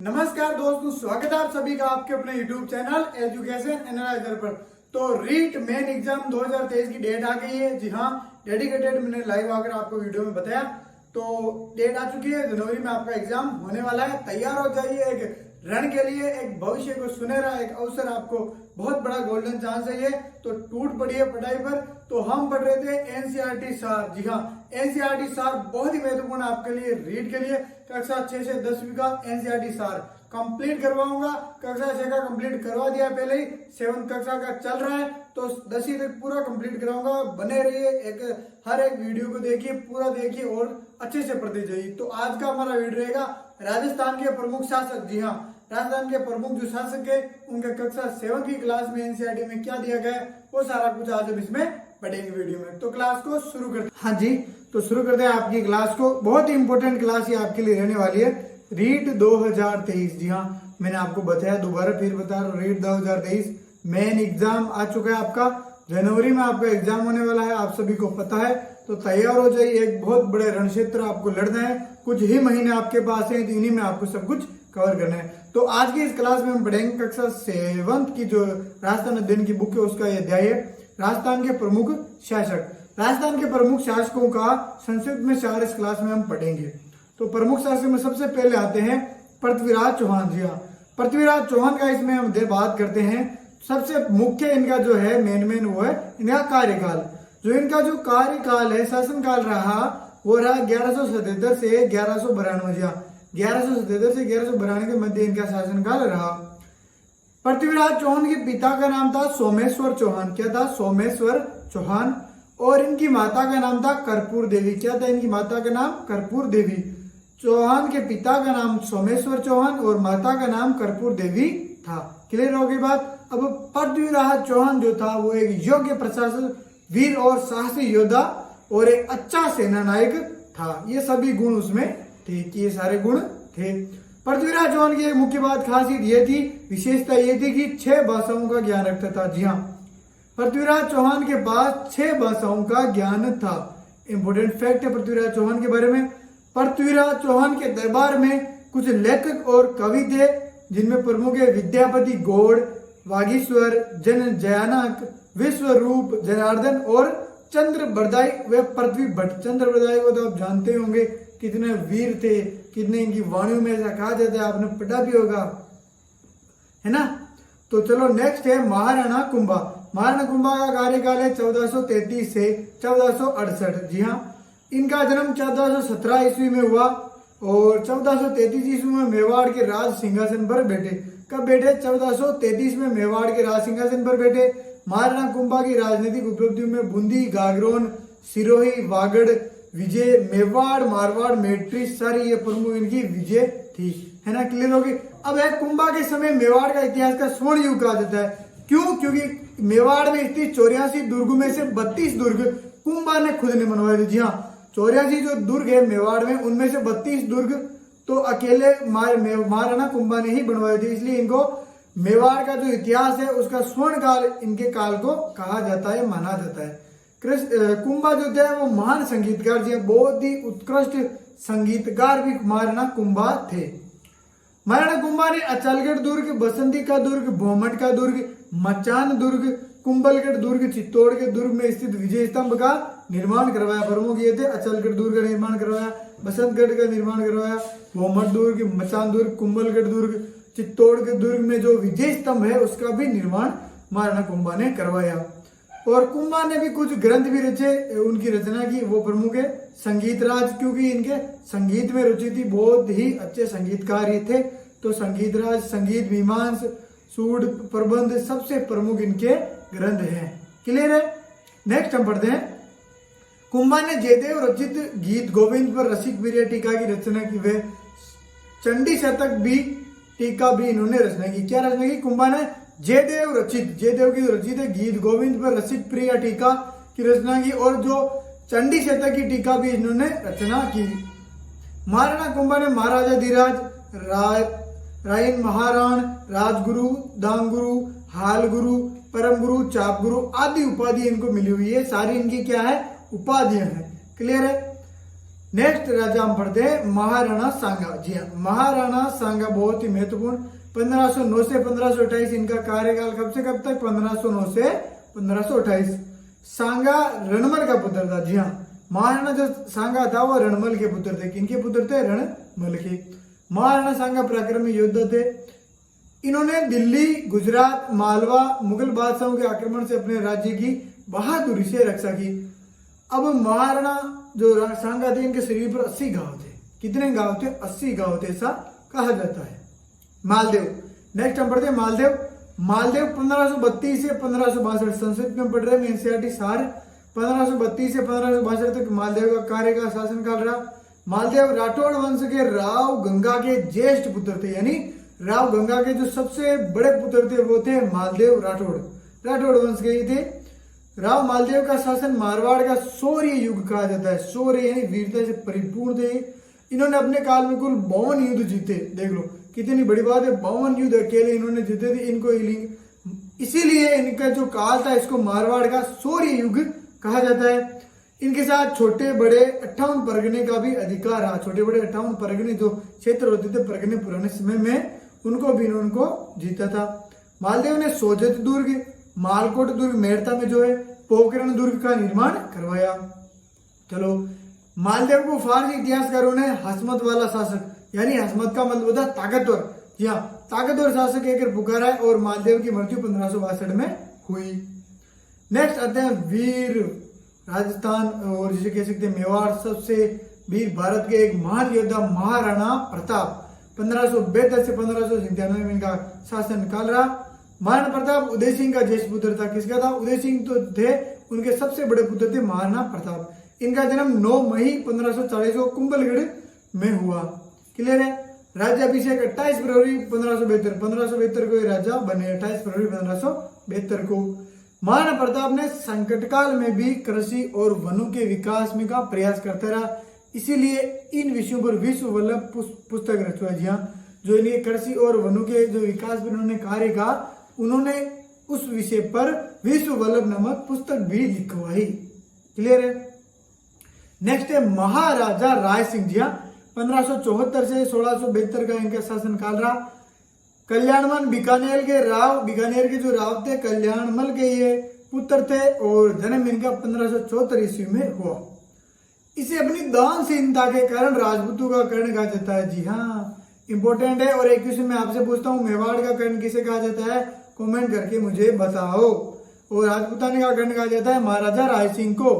नमस्कार दोस्तों, स्वागत है आप सभी का आपके अपने YouTube चैनल एजुकेशन एनालाइजर पर। तो रीट मेन एग्जाम 2023 की डेट आ गई है। जी हाँ, डेडिकेटेड मैंने लाइव आकर आपको वीडियो में बताया। तो डेट आ चुकी है, जनवरी में आपका एग्जाम होने वाला है। तैयार हो जाइए, एक रण के लिए, एक भविष्य को सुनहरा एक अवसर, आपको बहुत बड़ा गोल्डन चांस है ये। तो टूट पड़ी है पढ़ाई पर। तो हम पढ़ रहे थे एनसीईआरटी सार। जी हाँ, एनसीईआरटी सार बहुत ही महत्वपूर्ण आपके लिए, रीड के लिए। कक्षा 6 से 10वीं का एनसीईआरटी सार कंप्लीट करवाऊंगा। कक्षा 6 का कंप्लीट करवा दिया पहले ही, 7th कक्षा का चल रहा है, तो 10वीं तक पूरा कंप्लीट कराऊंगा। बने रहिए, हर एक वीडियो को देखिए, पूरा देखिए और अच्छे से पढ़ते जाइए। तो आज का हमारा वीडियो रहेगा राजस्थान के प्रमुख शासक। जी हाँ, राजस्थान के प्रमुख जो शासक है उनके कक्षा 7 की क्लास में एनसीईआरटी में क्या दिया गया है, वो सारा कुछ आज हम इसमें पढ़ेंगे वीडियो में। तो क्लास को शुरू करते हैं। हाँ जी, तो शुरू करते हैं आपकी क्लास को। बहुत ही इंपॉर्टेंट क्लास ये आपके लिए रहने वाली है, रीट 2023। जी हाँ, मैंने आपको बताया, दोबारा फिर बता रहा हूँ, रीट 2023 मेन एग्जाम आ चुका है आपका। जनवरी में आपका एग्जाम होने वाला है, आप सभी को पता है। तो तैयार हो जाइए, एक बहुत बड़े रण क्षेत्र आपको लड़ना है। कुछ ही महीने आपके पास है, तो इन्हीं में आपको सब कुछ कवर करना है। तो आज की इस क्लास में हम पढ़ेंगे कक्षा 7 की जो राजस्थान अध्ययन की बुक है, उसका यह अध्याय है राजस्थान के प्रमुख शासक। राजस्थान के प्रमुख शासकों का संक्षिप्त में सार इस क्लास में हम पढ़ेंगे। तो प्रमुख शासक में सबसे पहले आते हैं पृथ्वीराज चौहान। जी हाँ, पृथ्वीराज चौहान का इसमें हम बात करते हैं। सबसे मुख्य इनका जो है मेन वो है इनका कार्यकाल। जो इनका जो कार्यकाल है, शासनकाल रहा, वो रहा 1177 से 1192। जी हाँ, 1177 से 1192 के मध्य इनका शासनकाल रहा। पृथ्वीराज चौहान के पिता का नाम था सोमेश्वर चौहान। क्या था? सोमेश्वर चौहान। और इनकी माता का नाम था कर्पूर देवी। क्या था इनकी माता का नाम? कर्पूर देवी। चौहान के पिता का नाम सोमेश्वर चौहान और माता का नाम कर्पूर देवी था। क्लियर हो गई बात? अब पृथ्वीराज चौहान जो था वो एक योग्य प्रशासक, वीर और साहसी योद्धा और एक अच्छा सेना नायक था। ये सभी गुण उसमें थे, ये सारे गुण थे। पृथ्वीराज चौहान की एक मुख्य बात, खासियत ये थी, विशेषता ये थी कि 6 भाषाओं का ज्ञान रखता था। जी हाँ, पृथ्वीराज चौहान के पास 6 भाषाओं का ज्ञान था। इंपोर्टेंट फैक्ट है पृथ्वीराज चौहान के बारे में। पृथ्वीराज चौहान के दरबार में कुछ लेखक और कवि थे, जिनमें प्रमुख है विद्यापति गौड़, वागीश्वर, जन जयानक, विश्वरूप जनार्दन और चंद्र बरदाई व पृथ्वी भट्ट। चंद्र बरदाई को तो आप जानते होंगे, कितने वीर थे, कितने इनकी वाणियों में ऐसा कहा जाता है, आपने पढ़ा भी होगा, है ना। तो चलो नेक्स्ट है महाराणा कुंभा। महाराणा कुंभा का कार्यकाल है 1433 से 1468। जी हाँ, इनका जन्म 1417 ईस्वी में हुआ और 1433 ईस्वी में मेवाड़ के राज सिंहासन पर बैठे। कब बैठे? 1433 में मेवाड़ के राज सिंहासन पर बैठे। महाराणा कुंभा की राजनीतिक उपलब्धियों में बूंदी, गागरोन, सिरोही, वागड़ विजय, मेवाड़, मारवाड़, मैत्री, सारी ये प्रमुख इनकी विजय थी, है ना। क्लियर होगी? अब है कुंभा के समय मेवाड़ का इतिहास का स्वर्ण युग कहा जाता है। क्यों? क्योंकि मेवाड़ में स्थित 84 दुर्ग में से 32 दुर्ग कुंभा ने खुद ने बनवाए थे। जी हाँ, 84 जो दुर्ग है मेवाड़ में, उनमें से 32 दुर्ग तो अकेले महाराणा कुंभा ने ही बनवाए थे। इसलिए इनको मेवाड़ का जो इतिहास है उसका स्वर्ण काल, इनके काल को कहा जाता है, माना जाता है। कुंभा जो थे वो महान संगीतकार जी, बहुत ही उत्कृष्ट संगीतकार भी महाराणा कुंभा थे। महाराणा कुंभा ने अचलगढ़ दुर्ग, बसंती का दुर्ग, भोमट का दुर्ग, मचान दुर्ग, कुंभलगढ़ दुर्ग, चित्तौड़ के दुर्ग में स्थित विजय स्तंभ का निर्माण करवाया। प्रमुख ये थे, अचलगढ़ दुर्ग का निर्माण करवाया, बसंतगढ़ का निर्माण करवाया, भोमट दुर्ग, मचान दुर्ग, कुंभलगढ़ दुर्ग, चित्तौड़ के दुर्ग में जो विजय स्तंभ है उसका भी निर्माण महाराणा कुंभा ने करवाया। और कुंभा ने भी कुछ ग्रंथ भी रचे, उनकी रचना की, वो प्रमुख है संगीत राज, क्योंकि इनके संगीत में रुचि थी, बहुत ही अच्छे संगीतकार ये थे। तो संगीत राज, संगीत मीमांस, सूड प्रबंध, सबसे प्रमुख इनके ग्रंथ हैं। क्लियर है? नेक्स्ट हम पढ़ते हैं। कुंभा ने जयदेव रचित गीत गोविंद पर रसिक वीर्य टीका की रचना की। वे चंडी शतक भी टीका भी इन्होंने रचना की। क्या रचना की? कुंभा ने जयदेव रचित, जयदेव की रचित है गीत गोविंद पर रसिक प्रिय टीका की रचना की, और जो चंडी शतक की टीका भी इन्होंने रचना की। महाराणा कुंभा ने महाराजा धीराज, रायन महाराण, राजगुरु, दांगुरु, हालगुरु, परम गुरु, चाप गुरु आदि उपाधि इनको मिली हुई है। सारी इनकी क्या है? उपाधियां हैं। क्लियर है? नेक्स्ट राजा हम पढ़ते हैं महाराणा सांगा। जी हाँ, महाराणा सांगा बहुत ही महत्वपूर्ण। 1509 से 1528 इनका कार्यकाल कब से कब तक? 1509 से 1528। सांगा रणमल का पुत्र था। जी हाँ, महाराणा जो सांगा था वो रणमल के पुत्र थे। किनके पुत्र थे? रणमल के। महाराणा सांगा पराक्रमी योद्धा थे। इन्होंने दिल्ली, गुजरात, मालवा मुगल बादशाहों के आक्रमण से अपने राज्य की बहादुरी से रक्षा की। अब महाराणा जो सांगा थे इनके शरीर पर 80 घाव थे। कितने घाव थे? 80 घाव थे, ऐसा कहा जाता है। मालदेव, नेक्स्ट हम पढ़ते हैं मालदेव। मालदेव 1532 से 1562, संस्कृत में पढ़ रहे हैं एनसीईआरटी सार। 1532 से 1562 तक मालदेव का कार्यकाल शासनकाल रहा। मालदेव राठौड़ वंश के राव गंगा के ज्येष्ठ पुत्र थे, यानी राव गंगा के जो सबसे बड़े पुत्र थे वो थे मालदेव राठौड़। राठौड़ वंश के ही थे। राव मालदेव का शासन मारवाड़ का शौर्य युग कहा जाता है। शौर्य यानी वीरता से परिपूर्ण थे। इन्होंने अपने काल में कुल 52 युद्ध जीते। देख लो कितनी बड़ी बात है, 52 युद्ध अकेले इन्होंने जीते थे। इनको इसीलिए इनका जो काल था इसको मारवाड़ का शौर्य युग कहा जाता है। इनके साथ छोटे बड़े 58 परगने का भी अधिकार रहा। छोटे बड़े 58 परगने जो क्षेत्र होते थे परगने पुराने समय में, उनको भी इनको जीता था। मालदेव ने सोजत दुर्ग, मालकोट दुर्ग मेड़ता में जो है पोखरण दुर्ग का निर्माण करवाया। चलो, मालदेव को फारसी इतिहासकारों ने हसमत वाला शासक, यानी हसमत का मतलब होता है ताकतवर, जी हाँ, ताकतवर शासक कहकर पुकारा है। और मालदेव की मृत्यु 1562 में हुई। नेक्स्ट आते हैं वीर राजस्थान और जिसे कह सकते हैं मेवाड़, सबसे वीर भारत के एक महान योद्धा महाराणा प्रताप। 1572 से 1597 में इनका शासन काल रहा। महाराणा प्रताप उदय सिंह का ज्येष्ठ पुत्र था। किसका था? उदय सिंह तो थे, उनके सबसे बड़े पुत्र थे महाराणा प्रताप। इनका जन्म 9 मई 1540 को कुंभलगढ़ में हुआ। क्लियर है? राज्याभिषेक 28 फरवरी 1572 को ये राजा बने। 28 फरवरी 1572 को। महाराणा प्रताप ने संकट काल में भी कृषि और वनों के विकास में का प्रयास करता रहा। इसीलिए इन विषयों पर विश्व वल्लभ पुस्तक रचवाई। जी हाँ, जो इनके कृषि और वनों के जो विकास पर उन्होंने कार्य कहा, उन्होंने उस विषय पर विश्व वल्लभ नामक पुस्तक भी लिखवाई। क्लियर है? नेक्स्ट है महाराजा राय सिंह। जी हाँ, 1574 से 1672 का इनका शासन काल रहा। कल्याणमल बीकानेर के जो राव थे कल्याणमल के ये पुत्र थे और जन्म इनका 1574 ईस्वी में हुआ। इसे अपनी दानशीलता के कारण राजपूतों का कर्ण कहा जाता है। जी हाँ, इंपॉर्टेंट है। और एक क्वेश्चन मैं आपसे पूछता हूँ, मेवाड़ का कर्ण किसे कहा जाता है? कमेंट करके मुझे बताओ। और राजपूताने का कर्ण कहा जाता है महाराजा राय सिंह को।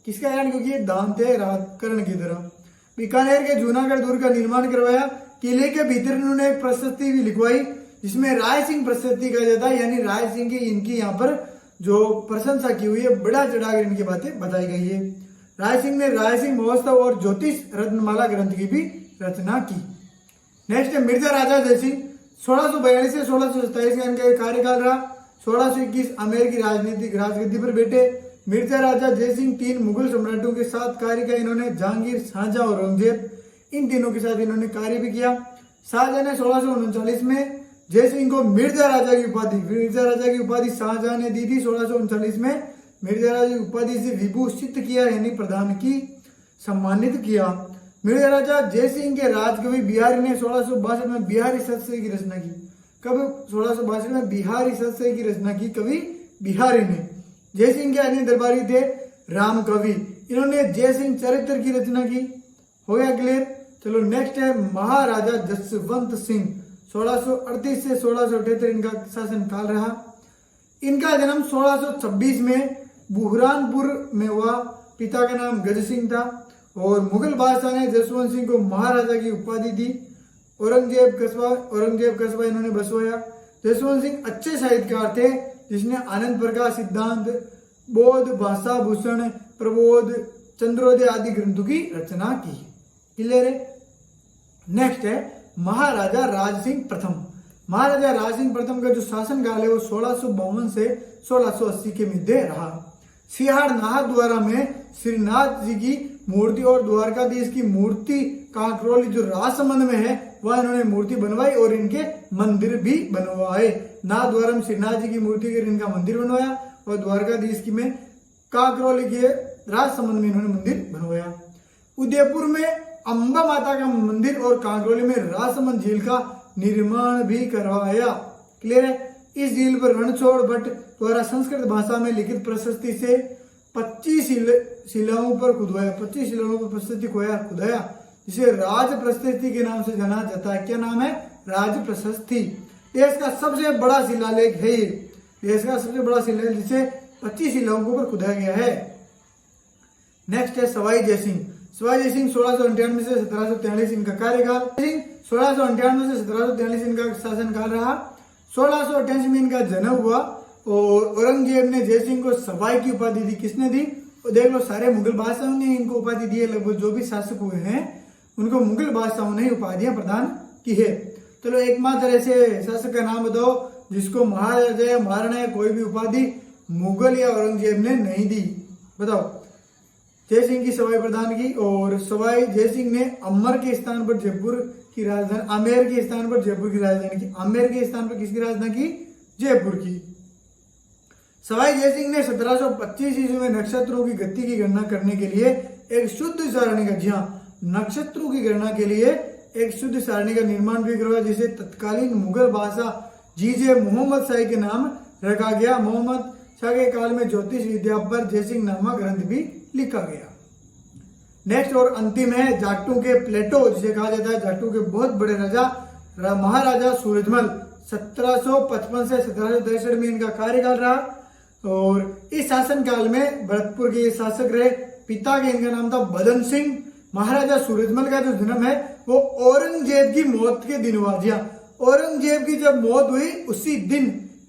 किसका कारण? क्योंकि ये दान थे कर्ण की तरह। बीकानेर के जूनागढ़ दुर्ग का निर्माण करवाया। किले के भीतर इन्होंने एक प्रशस्ति भी लिखवाई जिसमें राय सिंह प्रशस्ति कहा जाता है, यानी राय सिंह की इनकी यहाँ पर जो प्रशंसा की हुई है, बड़ा चढ़ाकर इनकी बातें बताई गई है। राय सिंह ने राय सिंह महोत्सव और ज्योतिष रत्नमाला ग्रंथ की भी रचना की। नेक्स्ट है मिर्जा राजा जयसिंह। 1642 से 1627 का इनका कार्यकाल रहा। 1621 आमेर की राजनीतिक राजगद्दी पर बैठे। मिर्जा राजा जयसिंह 3 मुगल सम्राटों के साथ कार्य किया इन्होंने, जहांगीर, शाहजहां और औरंगजेब, इन तीनों के साथ इन्होंने कार्य भी किया। शाहजहां ने 1639 में जयसिंह को मिर्जा राजा की उपाधि शाहजहां ने दी थी। 1639 में मिर्जा राजा की उपाधि से विभूषित किया, यानी प्रदान की, सम्मानित किया। मिर्जा राजा जयसिंह के राजकवि बिहारी ने 1662 में बिहारी सतसई की रचना की। कब? 1662 में बिहारी सतसई की रचना की कवि बिहारी ने। जयसिंह के अन्य दरबारी थे राम कवि, इन्होंने जयसिंह चरित्र की रचना की। हो गया क्लियर? चलो नेक्स्ट है महाराजा जसवंत सिंह। 1638 से 1678 इनका शासन काल रहा। इनका जन्म 1626 में बुहरानपुर में हुआ। पिता का नाम गज सिंह था और मुगल बादशाह ने जसवंत सिंह को महाराजा की उपाधि दी। औरंगजेब कस्बा इन्होंने बसवाया। जसवंत सिंह अच्छे साहित्यकार थे जिसने आनंद प्रकाश सिद्धांत, बोध, भाषा भूषण, प्रबोध, चंद्रोदय आदि ग्रंथों की रचना की। क्लियर है? नेक्स्ट है महाराजा राज सिंह प्रथम। महाराजा राज सिंह प्रथम का जो शासनकाल है वो 1652 से 1680 के मध्य रहा। सिहाड़ नाहद्वारा में श्रीनाथ जी की मूर्ति और द्वारकाधीश की मूर्ति कांकरोली जो राजसमंद में है वह इन्होंने मूर्ति बनवाई और इनके मंदिर भी बनवाए। नाथद्वारा में श्रीनाथ जी की मूर्ति के इनका मंदिर बनवाया और द्वारकाधीश की में कांकरोली के राजसमंद में इन्होंने मंदिर बनवाया। उदयपुर में अंबा माता का मंदिर और कांकरोली में राजसमंद झील का निर्माण भी करवाया। क्लियर है। इस झील पर रणछोड़ भट्ट द्वारा संस्कृत भाषा में लिखित प्रशस्ति से 25 शिलाओं पर खुदवाया, 25 शिलाओं पर प्रशस्ति खुदाया, जिसे राज प्रशस्ति के नाम से जाना जाता है। क्या नाम है? राज प्रशस्ति। देश का सबसे बड़ा शिलालेख है ये, देश का सबसे बड़ा शिलालेख जिसे 25 शिलाओं के ऊपर खुदाया गया है। नेक्स्ट है सवाई जयसिंह। सवाई जयसिंह 1698 से 1743 इनका कार्यकाल, 1698 से 1743 इनका शासनकाल रहा। 1688 में इनका जन्म हुआ और औरंगजेब ने जयसिंह को सवाई की उपाधि दी। किसने दी? तो देख लो, सारे मुगल बादशाहों ने इनको उपाधि दी है। लगभग जो भी शासक हुए हैं उनको मुगल बादशाहों ने उपाधियां प्रदान की है। चलो एकमात्र ऐसे शासक का नाम बताओ जिसको महाराजा या महाराणा या कोई भी उपाधि मुगल या औरंगजेब ने नहीं दी, बताओ। जयसिंह की सवाई प्रदान की और सवाई जयसिंह ने अमर के स्थान पर जयपुर की राजधानी, आमेर के स्थान पर जयपुर की राजधानी की। आमेर के स्थान पर किसकी राजधानी की? जयपुर की। सवाई जयसिंह ने 1725 ईस्वी में नक्षत्रों की गति की गणना करने के लिए एक शुद्ध सारणी का, जी हाँ, नक्षत्रों की गणना के लिए एक शुद्ध सारणी का निर्माण भी करवाया, जिसे तत्कालीन मुगल बादशाह जीजे मोहम्मद शाही के नाम रखा गया। मोहम्मद शाह के काल में ज्योतिष विद्या पर जयसिंह नामक ग्रंथ भी लिखा गया। नेक्स्ट और अंतिम है जाटों के प्लेटो, जिसे कहा जाता है जाटों के बहुत बड़े राजा महाराजा सूरजमल। 1755 से 1763 में इनका कार्यकाल रहा और इस शासन काल में भरतपुर के ये शासक रहे। पिता के इनका नाम था बदन सिंह। महाराजा सूरजमल का जो जन्म है वो औरंगजेब की मौत के दिन हुआ। जी हाँ, औरंगजेब की जब मौत हुई उसी दिन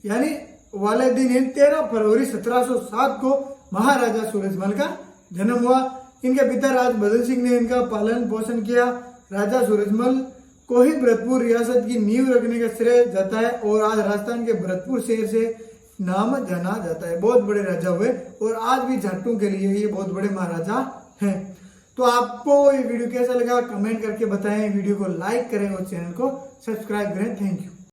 यानी वाले दिन 13 फरवरी 1707 को महाराजा सूरजमल का जन्म हुआ। इनके पिता राज बदन सिंह ने इनका पालन पोषण किया। राजा सूरजमल को ही भरतपुर रियासत की नींव रखने का श्रेय जाता है और आज राजस्थान के भरतपुर शहर से नाम जाना जाता है। बहुत बड़े राजा हुए और आज भी जाटों के लिए ये बहुत बड़े महाराजा हैं। तो आपको ये वीडियो कैसा लगा कमेंट करके बताएं, वीडियो को लाइक करें और चैनल को सब्सक्राइब करें। Thank you.